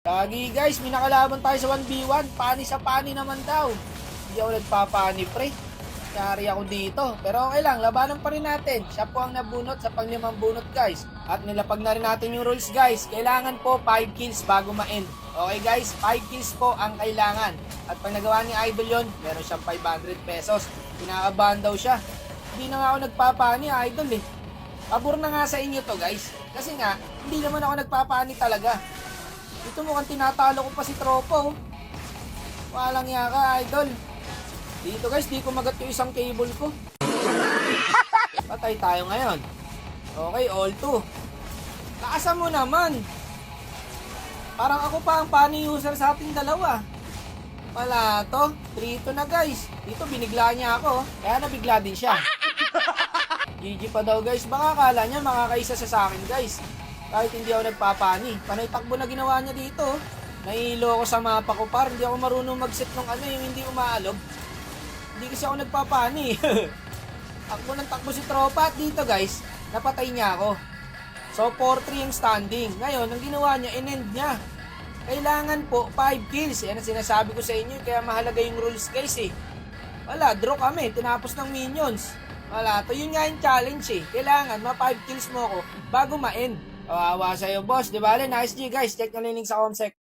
Lagi guys, may nakalaban tayo sa 1v1. Pani sa pani naman daw. Hindi ako nagpapani pre. Yari ako dito. Pero okay lang, labanan pa rin natin. Siya po ang nabunot sa panglimang bunot guys. At nilapag na rin natin yung rules guys. Kailangan po 5 kills bago ma-end. Okay guys, 5 kills po ang kailangan. At pag nagawa ni Idol yon, meron siyang 500 pesos. Pinakabahan daw siya. Hindi na nga ako nagpapani Idol eh. Pabor na nga sa inyo to guys. Kasi nga, hindi naman ako nagpapani talaga. Ito mukhang tinatalo ko pa si Tropo. Walang iya ka, Idol. Dito guys, di ko magat yung isang cable ko. Patay tayo ngayon. Okay, all 2. Taasan mo naman. Parang ako pa ang pani user sa ating dalawa. Wala to. 3-2 na guys. Dito binigla niya ako. Kaya nabigla din siya. GG pa daw guys. Baka akala niya makakaisa sa akin guys. Kahit hindi ako nagpapani. Panay takbo na ginawa niya dito. Nahihilo ako sa mapa ko par. Hindi ako marunong mag-set ng yung hindi umaalog. Hindi kasi ako nagpapani. Takbo ng takbo si Tropa. At dito guys, napatay niya ako. So 4-3 yung standing. Ngayon, ang ginawa niya, in-end niya. Kailangan po 5 kills. Yan ang sinasabi ko sa inyo. Kaya mahalaga yung rules guys eh. Wala, draw kami. Tinapos ng minions. Wala, to yun nga yung challenge eh. Kailangan ma-5 kills mo ako bago ma-end. Kawawa sa'yo, boss. Di ba? Nice G, guys. Check nyo yung link sa comment section.